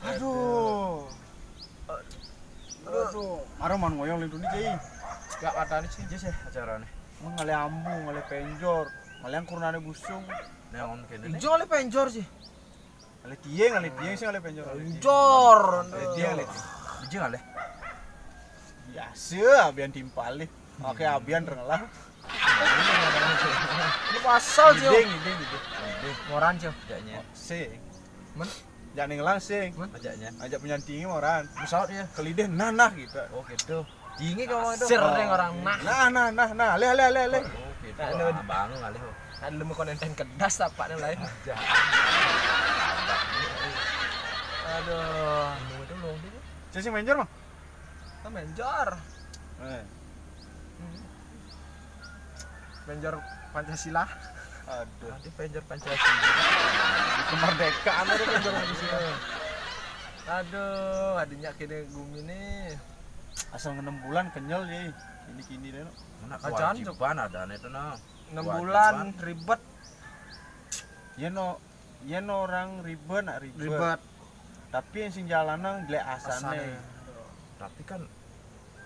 Aduh. Aduh. Marah man ngoyong lindungi cai. Gak katanya sih aja sih acaranya. Ngale ambu, ngale penjor, ngale yang kurnane busung. Neon kene. Ijo le penjor sih. Ngale tiye sih ngale penjor. Penjor. Ngale tiye ngale. Ijo ngale. Biasa abian timpali. Oke abian rengelah. Ini pasal sih. Ideng. Moran sih. Ajaknya. Sing. Men Jangan ngelang sing. Ajaknya. Ajak penyantingi moran. Pesawat ya. Kelideh nah gitu. Oh gitu. Dingin kamu itu. sering orang nah. Nah. Le. Oh gitu. Bangun kali. Ada lemu konten kedas tapaknya lain. Aduh, nunggu dulu. Saya sing menjor mah. Kita menjor. Menjor Pancasila. Aduh. Nanti penjor Pancasila. Kemerdekaan ada penjor Pancasila. Aduh, adinya kini gumi nih. Asal 6 bulan kenyal ya. Kini deh. Mana Acan, kewajiban ada nih tuh nah. 6 bulan ribet. Yen orang ribet. Tapi yang sing jalanan glek asane. Tapi kan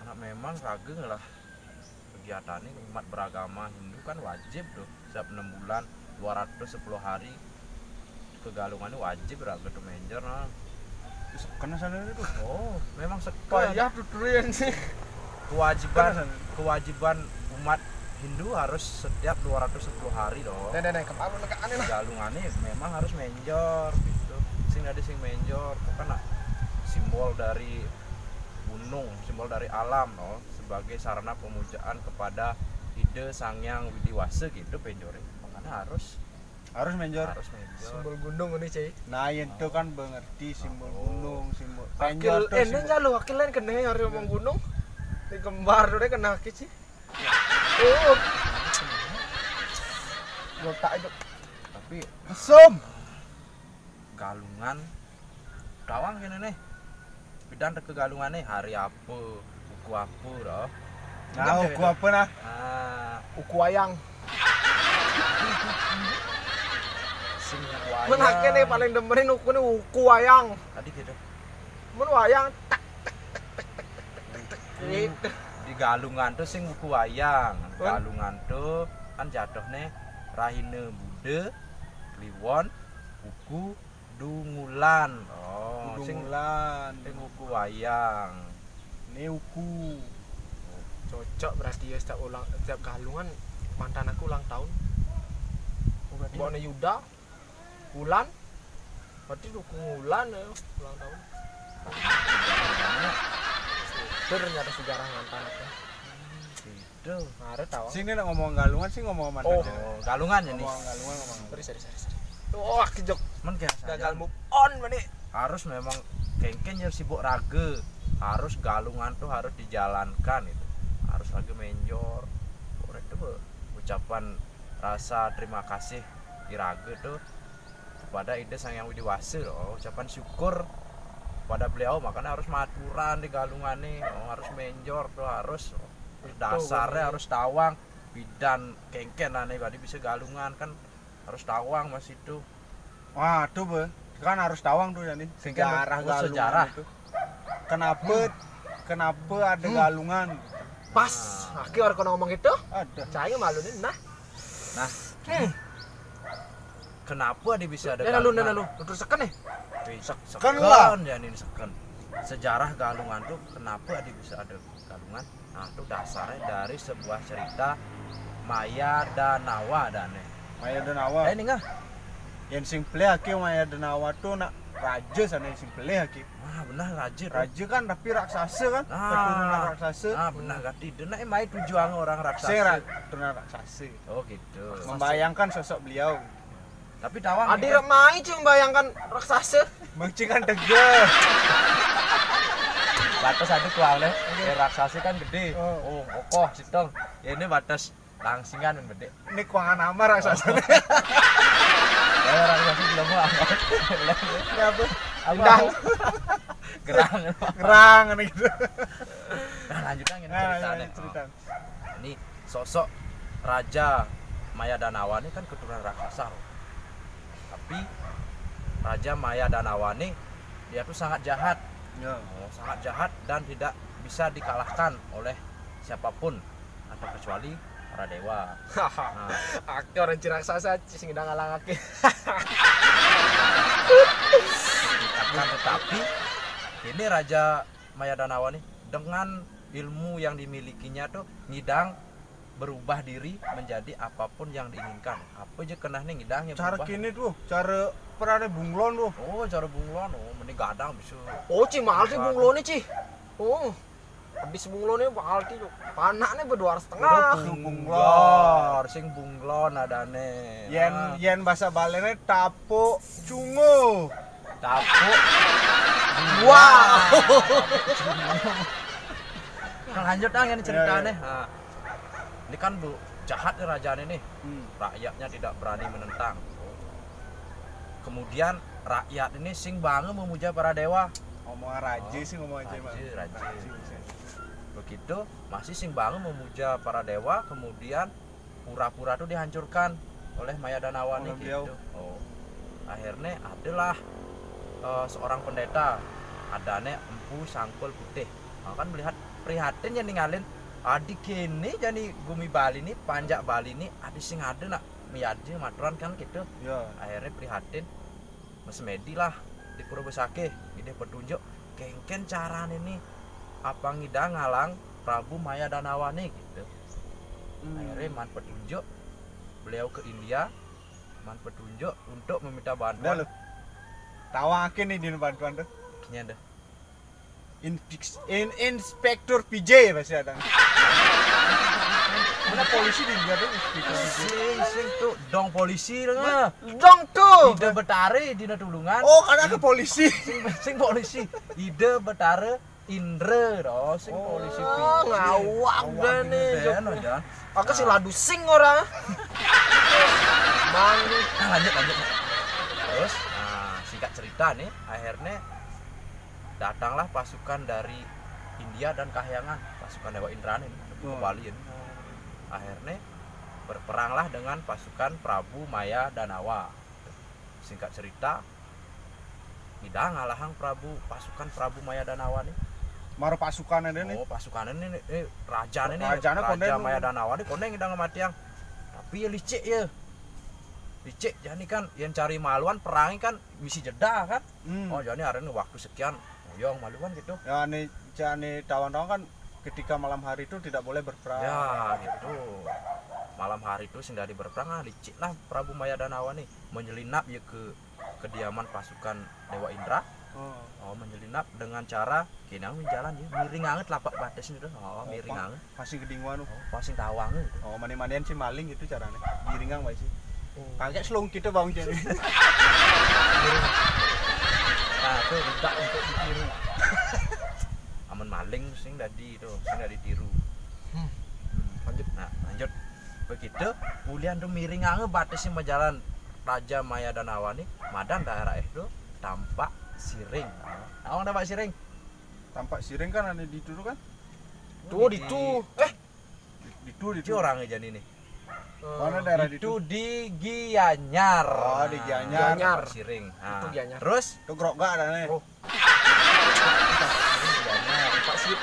anak memang rageng lah kegiatannya umat beragama Hindu kan wajib tuh setiap 6 bulan 210 hari kegalungannya wajib raga tuh menjer nah. Kena sana itu. Oh memang Payah tuturian sih. kewajiban umat Hindu harus setiap 210 hari dong. Nenek kepala aneh lah. Galungannya memang harus menjor gitu. Sing ada sing menjor kan simbol dari gunung, simbol dari alam no, sebagai sarana pemujaan kepada ide Sang Hyang Widiwasa gitu penjore. Makanya harus menjor. Simbol gunung ini cuy. Nah, itu kan mengerti simbol gunung, simbol Penjor tuh. Ini jalu wakil lain kena harus ngomong gunung. Di kembar udah kena kaki sih. Oh. Letak itu. Tapi mesum. Galungan Dawang kene nih. Bidan ke galungannya hari apa, buku apa doh. Nah, uku apa nah? Uku wayang. Sing wayang. Menake nih paling demenin uku wayang. Tadi gitu. Men wayang tak. Di galungan tuh sing buku wayang. Galungan tuh kan jatuh nih rahine Bude, Kliwon, buku Dungulan. Oh, Dungulan. Sing buku wayang. Ini uku. Cocok berarti ya setiap galungan mantan aku ulang tahun. Oh, berarti Mbak Yuda Wulan. Berarti dukung Wulan ya ulang tahun. Ternyata sejarah mantan aku. Gitu. Ngaret tahu. Sini nak ngomong galungan sih ngomong mantan. Oh, galungan ya nih. Ngomong galungan. Sorry. Tuh, kijok. Men kayak Gagal move on mani. Harus memang kengken yang sibuk rage. Harus galungan tuh harus dijalankan itu. Harus lagi menjor. Itu ucapan rasa terima kasih di rage tuh kepada ide Sang Hyang Widiwasa loh. Ucapan syukur pada beliau, makanya harus maturan di galungan nih. Harus menjor tuh harus dasarnya harus tawang bidan kengken aneh tadi bisa galungan kan harus tawang mas itu. Wah tuh be kan harus tawang tuh yani sejarah galungan sejarah itu. Kenapa ada galungan? Pas, aki orang kena ngomong gitu. Ada. Saya malu nih nah. Kenapa dia bisa ada galungan? Lalu terus seken nih. Seken lah ya ini seken. Sejarah galungan tuh kenapa dia bisa ada galungan? Nah itu dasarnya dari sebuah cerita Maya Danawa dane. Maya Danawa. Ini enggak? Yang sing play aki Maya Danawa tuh nak raja sana yang sing play aki. Wah benar raja. Raja kan tapi raksasa kan? Keturunan raksasa. Benar gati. Dena mai tujuan orang raksasa. Keturunan raksasa. Oh gitu. Membayangkan sosok beliau. Tapi tawang. Adik mai cuma bayangkan raksasa. Mengcikan tegel. Batas ada kualnya, raksasa kan gede. Oh, kokoh sitong. Ya ini batas langsingan yang gede. Ini kuangan nama raksasa. Ya raksasa belum apa. Ya apa? Indah. Gerang gitu. Nah, lanjutkan ini cerita. Ini sosok Raja Maya Danawa ini kan keturunan raksasa. Tapi Raja Maya Danawa ini dia tuh sangat jahat. Ya. Sangat jahat dan tidak bisa dikalahkan oleh siapapun atau kecuali para dewa. Nah, Aki orang raksasa sing udah ngalangake. akan tetapi ini Raja Mayadanawa nih dengan ilmu yang dimilikinya tuh ngidang berubah diri menjadi apapun yang diinginkan. Apa aja kena nih ngidangnya Cara berubah. kini tuh, cara perane bunglon tuh. Oh, cara bunglon, mending gadang bisa. Oh, Ci mahal sih bunglone, Ci. Oh. Habis bunglone mahal ti. Panaknya berdua setengah. bunglon. Sing bunglon adane. Yen bahasa Balene tapo cungo. Tapuk. Wah. Nah, lanjut yang ceritanya. Nah, ini kan bu jahat nih rajanya nih. Rakyatnya tidak berani menentang. Kemudian rakyat ini sing banget memuja para dewa. Ngomong raja sih ngomong aja mah. Raja. Begitu masih sing banget memuja para dewa, kemudian pura-pura tuh dihancurkan oleh Mayadanawa nih gitu. Akhirnya adalah seorang pendeta adane Empu Sangkul Putih. Kan melihat prihatin yang ninggalin adik ini jadi Gumi Bali nih, Panjak Bali nih, adik sing ada nak miyaji maturan kan gitu. Ya. Akhirnya prihatin mesmedi lah di Purwosake ide petunjuk kengken cara nih apa ngidang ngalang Prabu Mayadanawa nih gitu. Akhirnya man petunjuk beliau ke India, man petunjuk untuk meminta bantuan. Tawakin nih di bantuan tuh. Kayaknya dah. Inspektur PJ pasti ada. Mana polisi di India tuh inspektur PJ. Sing tuh dong polisi lah. Dong tuh. Ide betare dina tulungan. Oh, karena ke polisi. Sing polisi. Ide betare Indra doh sing polisi PJ. Ngawak dah nih. Aja. Aku sih ladu sing orang. Mang. Lanjut. Terus singkat cerita nih akhirnya datanglah pasukan dari India dan Kahyangan, pasukan Dewa Indra nih ke Bali ini. Akhirnya berperanglah dengan pasukan Prabu Mayadanawa. Singkat cerita tidak ngalahang pasukan Prabu Mayadanawa nih. Maro pasukan ada nih. Pasukan ini raja nih. Rajanya Raja konden. Mayadanawa nih konden ngidang matiang. Tapi ya licik ya. Licik jadi kan yang cari maluan perangi kan misi jeda kan. Oh jadi hari ini waktu sekian yang maluan gitu. Ya nih tawan-tawan kan ketika malam hari itu tidak boleh berperang. Ya gitu. Malam hari itu sehingga berperang licik lah Prabu Mayadanawa nih menyelinap ya ke kediaman pasukan Dewa Indra. Menyelinap dengan cara kena menjalan ya miring anget lapak batas itu. Miring anget. Pasing kedinguan. Pasing tawang gitu. Mani-manian sih maling gitu caranya. Miringang wae sih. Kaget selung kita bang jadi. Nah tuh tidak untuk ditiru. Aman maling sing tadi itu, sing tadi tiru. Lanjut. Begitu, kemudian tuh miring ange batasnya majalan Raja Mayadanawa nih, madan daerah itu tampak siring. Awang tampak siring. Tampak siring kan ada di itu kan? Tuh di tuh. Di orangnya jadi nih. Mana daerah itu di Gianyar. Di Gianyar. Siring. Itu Gianyar. Terus itu Grogga ada nih.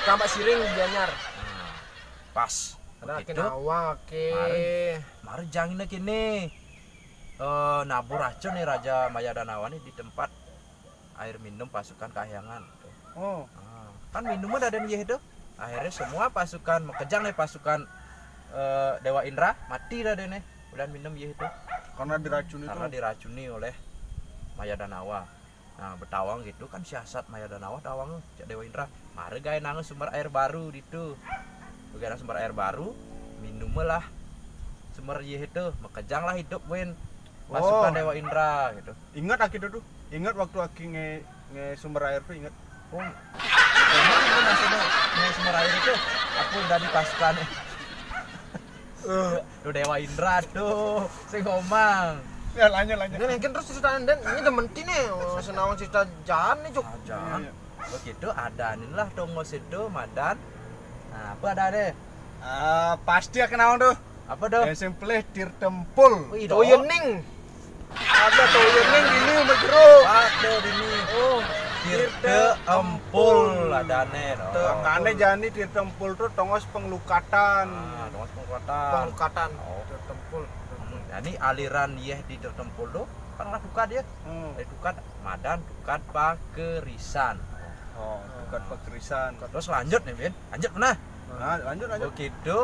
Tampak siring Gianyar. Pas. Ada kenawa ke. Mari jangan kini. Nabur racun nih Raja Mayadanawa nih di tempat air minum pasukan Kahyangan. Kan minumnya ada nih itu. Akhirnya semua pasukan kejang nih pasukan Dewa Indra mati dah deh nih udah minum ya itu karena diracuni oleh Mayadanawa. Nah bertawang gitu kan siasat Mayadanawa tawang Dewa Indra mari gaya nangis sumber air baru gitu gaya sumber air baru minum lah sumber ya itu makejang lah hidup wen pasukan Dewa Indra gitu. Ingat aki tuh ingat waktu aki nge sumber air tuh ingat memang ini maksudnya nge sumber air itu aku udah di pasukan tuh Dewa Indra tuh sing ngomong. Ya lanjut. Ini mungkin terus cerita dan ini dementi nih. Senawang cerita jalan nih, Cuk. Jalan. Begitu ada inilah tonggo situ madan. Nah, apa ada deh? Pasti kenal tuh. Apa tuh? Yang simple Tirtempul. Toyening. Ada Toyening ini berjeruk. Ada ini. Tirta Empul adane no. Kane jani di tempul tuh tongos penglukatan. Nah, tongos pengkuatan. Penglukatan. Oh. Tempul. Nah, ini aliran yeh di Tempul tuh kan lah dukat ya. Dari dukat Madan, dukat Pakerisan. Oh, dukat Pakerisan. Terus lanjut nih, Ben. Lanjut mana? Nah, lanjut. Begitu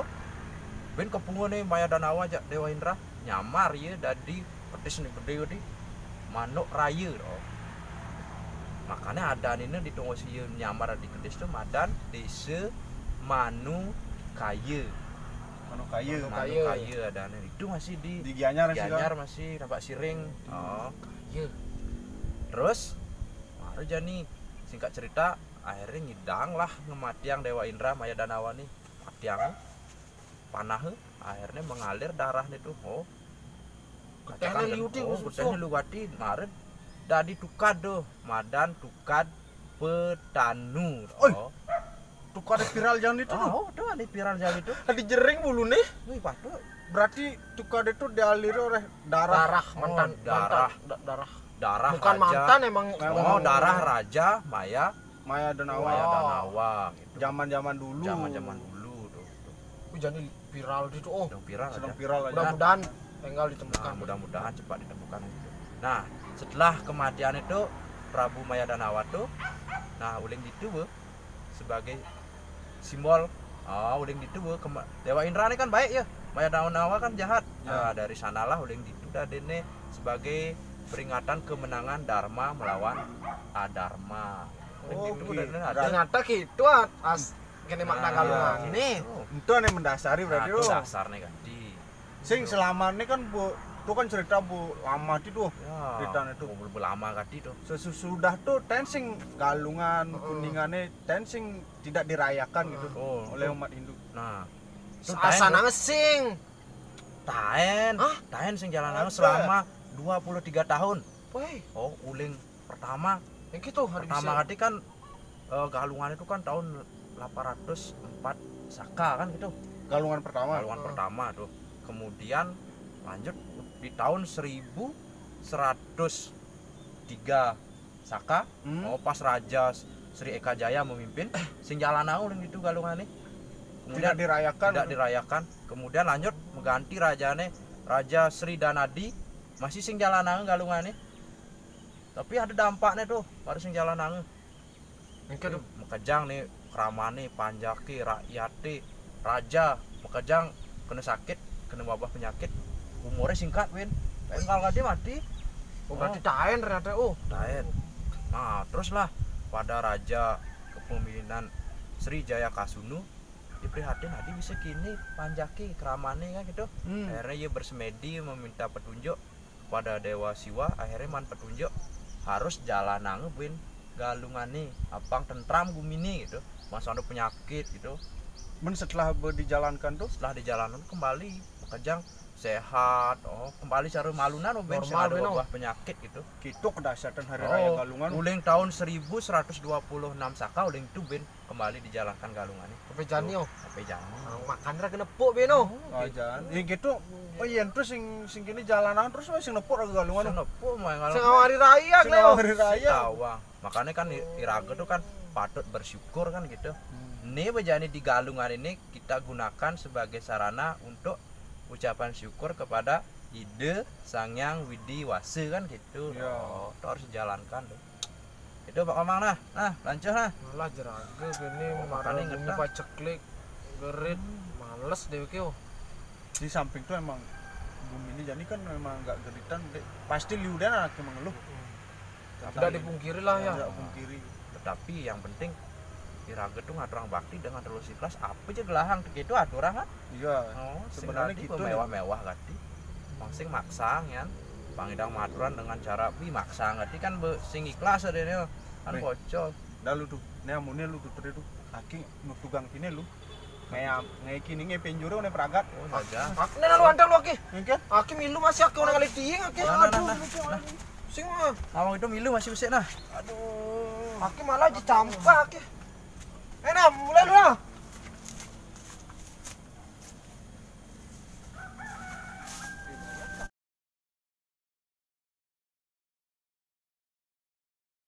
Ben kepungun nih Maya dan Awa jak Dewa Indra nyamar ya dari petis nih gede di Manuk Raya. Oh. Makanya ada ini di tunggu si nyamar di kedis tuh Madan desa Manu Kaya. Manu Kaya. Manu Kaya ada nih. Itu masih di Gianyar masih nampak siring. Oh. Iya. Terus baru jani singkat cerita akhirnya ngidang lah ngematiang Dewa Indra Maya dan Awa nih. Matiang panah akhirnya mengalir darah nih tuh. Oh. Ketehnya liuti ketehnya liuti kemarin dari tukad tuh Madan tukad Petanu. Oh. Tukad viral jangan itu. Oh, tuh ada viral jangan itu. Tadi jering bulu nih. Wih, patuh. Berarti tukad itu dialiri oleh darah. Mantan darah. Darah. Bukan raja. mantan emang. Oh, darah raja Maya dan Awa. Maya dan Awa gitu. Zaman-zaman dulu. Zaman-zaman dulu tuh. Jadi viral itu. Oh, Sedang viral Sedang aja. viral aja. mudah-mudahan tinggal Nah, ditemukan. mudah-mudahan cepat ditemukan gitu. Nah, setelah kematian itu Prabu Maya dan Awa tuh nah uling itu sebagai simbol uling itu Dewa Indra ini kan baik ya. Maya dan Awa kan jahat. Nah, dari sanalah uling itu dadene sebagai peringatan kemenangan Dharma melawan Adharma. Oh, Uling itu gitu. dadene ada. Ternyata gitu kene makna galungan ini. Itu yang mendasari Nah, berarti itu lo. dasarnya kan di. Sing selama ini kan bu, itu kan cerita bu lama itu. Ya, Ceritanya itu. mobil lama kadi tuh. Sesudah tuh tensing galungan kuningannya tensing tidak dirayakan gitu oleh umat Hindu. Nah, itu Asana ngesing. Taen sing jalan selama 23 tahun. Woi, Oh, uling pertama. yang gitu hari Pertama kali kan galungan itu kan tahun 804 Saka kan gitu. Galungan pertama. Galungan pertama tuh. Kemudian lanjut di tahun 1103 Saka. Oh, pas Raja Sri Eka Jaya memimpin sing jalan uling itu galungan nih. Kemudian Tidak dirayakan. Kemudian lanjut mengganti rajane Raja Sri Danadi masih sing jalanange galungane. Tapi ada dampaknya tuh pada sing jalanange. Mungkin Mekejang nih kramane panjaki rakyate raja Mekejang kena sakit, kena wabah penyakit. Umurnya singkat, Win. Engkal kadi mati. oh, berarti taen ternyata. Oh, Taen. Nah, teruslah pada raja kepemimpinan Sri Jaya Kasunu diprihatin hadi bisa kini panjaki kramane kan gitu. Akhirnya ia bersemedi meminta petunjuk pada Dewa Siwa. Akhirnya man petunjuk harus jalan win galungane apang tentram gumini gitu. Masa ada penyakit gitu. Setelah dijalankan tuh Setelah dijalankan kembali Mekejang sehat. Oh, kembali cara malunan ben sing ada wabah penyakit gitu. gitu kedahsyatan hari raya galungan. Uling tahun 1126 Saka uling itu ben kembali dijalankan galungannya. sampai jani oh. Sampai jangan. Makan ra kena pok beno. Ajan. Ya gitu. Oh iya terus sing kini jalanan terus sing nepuk galungan. Senopo mah Sing hari raya Sing Leo. hari raya. Tawang. Makanya kan Iraga tuh kan patut bersyukur kan gitu. Ini bejani di galungan ini kita gunakan sebagai sarana untuk ucapan syukur kepada Ide Sangyang Widi Wase kan gitu. Ya. Oh, itu harus dijalankan tuh. Itu Pak Komang nah. Nah, lanjut nah. Malah jeraga gini marah makanya bumi ngetah. paceklik gerit males deh kyo. Di samping tuh emang bumi ini jadi kan memang nggak geritan. Pasti liudan anaknya mengeluh. Tidak dipungkiri lah ya. Tidak pungkiri. Tetapi yang penting Iraga tuh ngaturang bakti dengan terus ikhlas apa aja gelahang gitu aturan kan. Iya. Oh, Sebenarnya gitu nih. mewah-mewah kati. Mangsing maksang ya. Pangidang maturan dengan cara maksang kati kan sing ikhlas adene kan Weh. bocor. Dah lu tuh. Nih amune lu tuh tadi tuh. Aki nu tugang kini lu. Ngaya kini penjuru ne pragat. Oh, saja. Aku nih lalu antar lu aki. Mungkin Aki milu masih aki orang kali tiing aki. Nah. Sing mah. Awang itu milu masih usik nah. Aki malah dicampak aki.